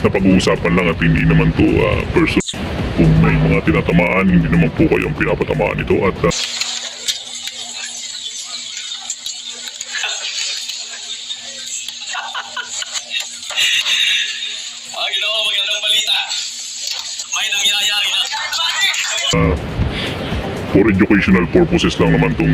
na pag-uusapan lang at hindi naman to person. Kung may mga tinatamaan, hindi naman po kayo ang pinapatamaan ito at Ginawa magandang balita. May nangyayari na. for educational purposes lang naman tong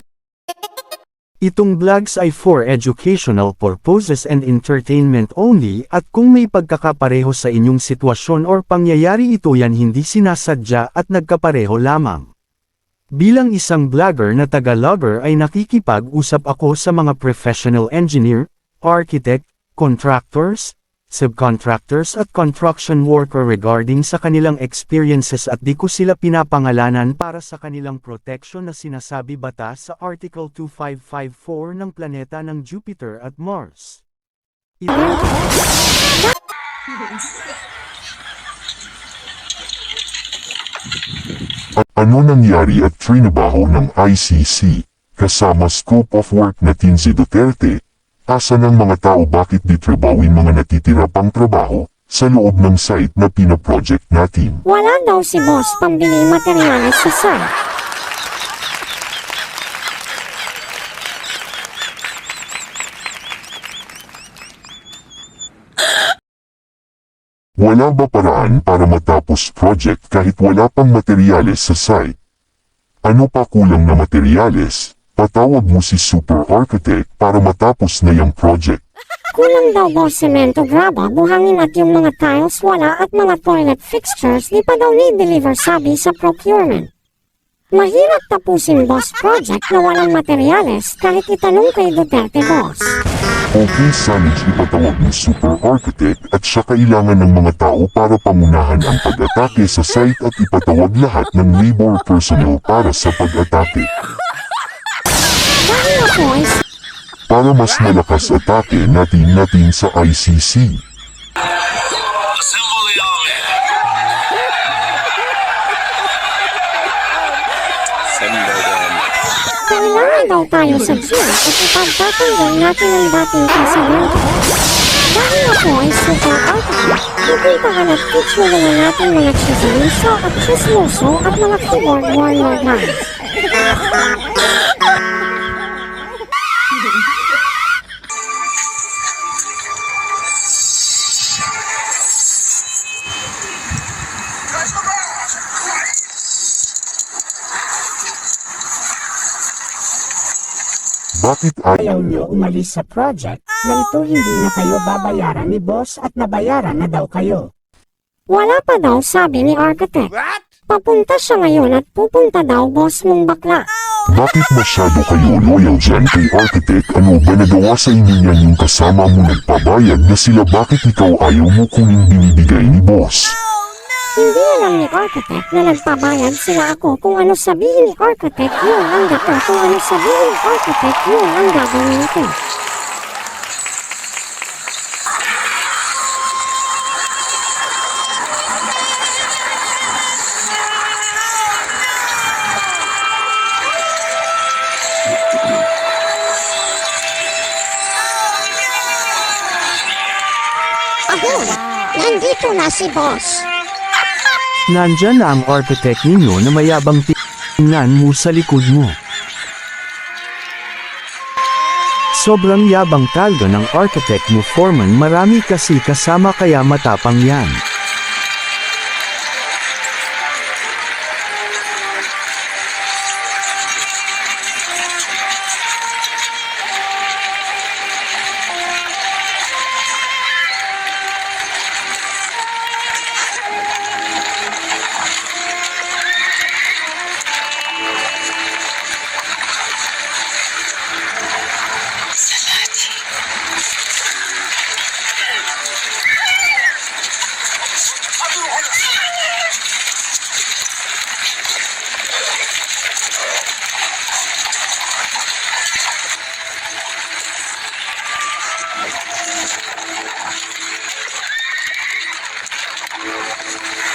Itong vlogs ay for educational purposes and entertainment only at kung may pagkakapareho sa inyong sitwasyon or pangyayari ito yan hindi sinasadya at nagkapareho lamang. Bilang isang vlogger na taga-logger ay nakikipag-usap ako sa mga professional engineer, architect, contractors, subcontractors at construction worker regarding sa kanilang experiences at di ko sila pinapangalanan para sa kanilang protection na sinasabi batas sa Article 2554 ng planeta ng Jupiter at Mars. Ano nangyari at trinabaho ng ICC, kasama scope of work natin si Duterte? Asa ng mga tao bakit di trabawin mga natitira pang trabaho sa loob ng site na pinaproject natin? Wala daw si boss pambili materyales sa site. Wala ba paraan para matapos project kahit wala pang materyales sa site? Ano pa kulang na materyales? Patawag mo si super architect para matapos na yung project. Kulang daw boss semento graba buhangin at yung mga tiles wala at mga toilet fixtures di pa daw ni-deliver sabi sa procurement. Mahirap tapusin boss project na walang materyales kahit itanong kay Duterte boss. Okay Sanich ipatawag mo super architect at siya kailangan ng mga tao para pamunahan ang pag-atake sa site at ipatawag lahat ng labor personnel para sa pag-atake. Dahil ako ay Para mas malakas atake natin sa ICC. Assemble the army. kailangan daw tayo sa gym at ipagtatanggal natin ang dating kasalanto. Dahil ako ay super architect, pupuntahan at kitsunan natin mga chismoso at chismoso at mga keyboard warrior guys. Bakit Ayaw nyo umalis sa project na ito hindi na kayo babayaran ni boss at nabayaran na daw kayo. Wala pa daw sabi ni architect. Papunta siya ngayon at pupunta daw boss mong bakla. Bakit masyado kayo loyal dyan kay architect? Ano ba nagawa sa inyo yan yung kasama mo nagpabayad na sila? Bakit ikaw ayaw mo kuning binibigay ni boss? Hindi alam ni architect na nagpabayad sila ako kung ano sabihin ni architect yun ang dapat kung ano sabihin ni architect yun ang gagawin ko. Ahon, nandito na si boss. Nandyan na ang architect ninyo na mayabang tingnan mo sa likod mo. Sobrang yabang talaga ng architect mo foreman, marami kasi kasama kaya matapang yan.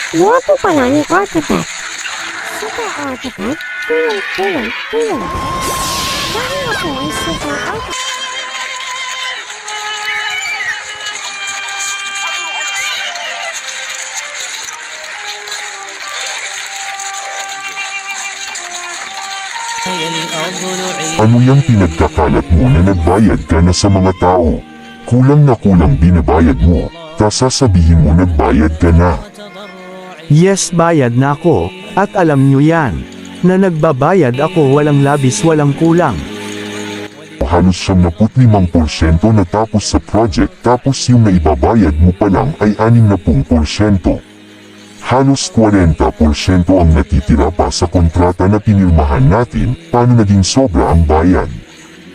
Guwapo pala ni architect. Super architect, tulong. Dahil ako ay super architect. Ano yung pinagkakalat mo na nagbayad ka na sa mga tao? Kulang na kulang binabayad mo, tas sasabihin mo nagbayad ka na. Yes, bayad na ako, at alam nyo yan. Na nagbabayad ako walang labis walang kulang. Halos 75% natapos sa project tapos yung naibabayad mo pa lang ay 60%. Halos 40% ang natitira pa sa kontrata na pinirmahan natin, paano naging sobra ang bayad?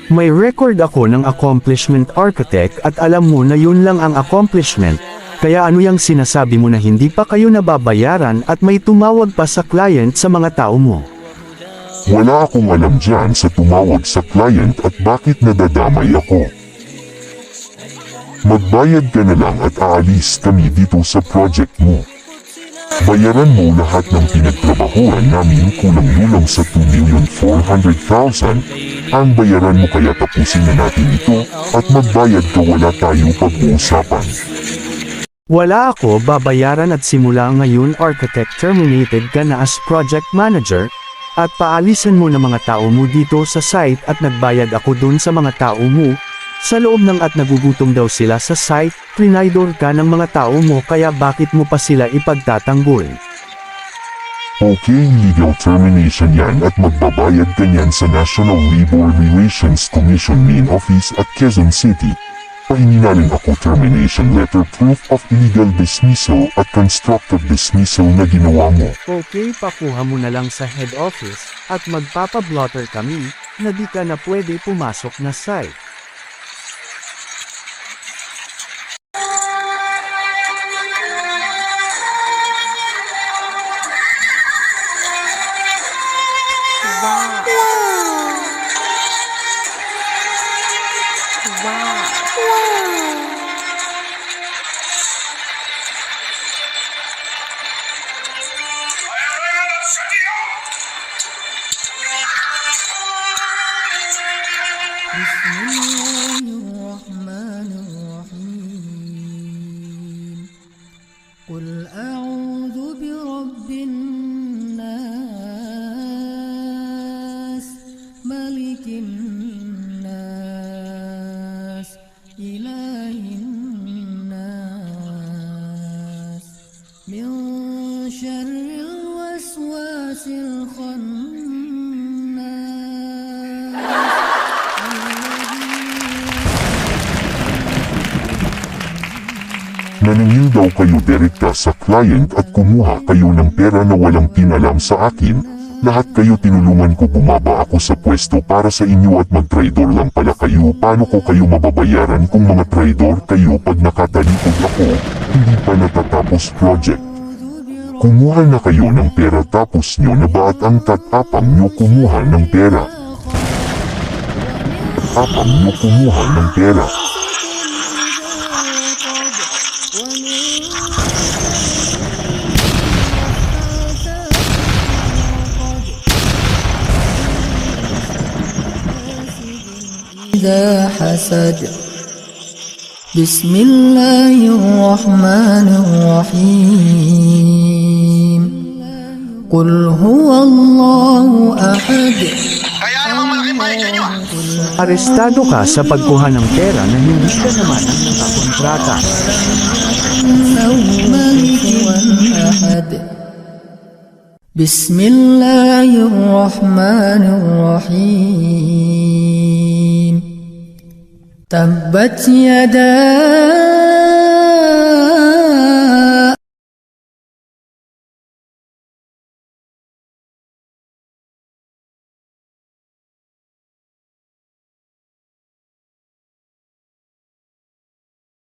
May record ako ng accomplishment architect at alam mo na yun lang ang accomplishment. Kaya ano yung sinasabi mo na hindi pa kayo nababayaran at may tumawag pa sa client sa mga tao mo? Wala akong alam dyan sa tumawag sa client at bakit nadadamay ako. Magbayad ka na lang at aalis kami dito sa project mo. Bayaran mo lahat ng pinagtrabahuan namin kulang-lulang sa 2,400,000. Ang bayaran mo kaya tapusin na natin ito at magbayad ka wala tayo pag-uusapan. Wala ako babayaran at simula ngayon architect terminated ka na as project manager, at paalisan mo ng mga tao mo dito sa site at nagbayad ako dun sa mga tao mo. Sa loob ng at nagugutom daw sila sa site, trinaydor ka ng mga tao mo kaya bakit mo pa sila ipagtatanggol? Okay, legal termination yan at magbabayad ka niyan sa National Labor Relations Commission Main Office at Quezon City. Pahingi ako termination letter proof of illegal dismissal at constructive dismissal na ginawa mo. Okay, pakuha mo na lang sa head office, at magpapablotter kami, na di ka na pwede pumasok na site. قل أعوذ برب الناس ملك الناس إله الناس من شر الوسواس الخناس Naningil daw kayo direkta sa client at kumuha kayo ng pera na walang pinalam sa akin. Lahat kayo tinulungan ko bumaba ako sa pwesto para sa inyo at mag-traidor lang pala kayo. Paano ko kayo mababayaran kung mga traidor kayo pag nakatalikod ako? Hindi pa natatapos project. Kumuha na kayo ng pera tapos nyo na ba at ang tatapang nyo kumuha ng pera? Tatapang nyo kumuha ng pera. إذا حسد بسم الله الرحمن الرحيم قل هو الله أحد Arestado ka sa pagkuha ng pera na hindi ka naman ang nakakontrata. ملك أحد بسم الله الرحمن الرحيم تبت يدا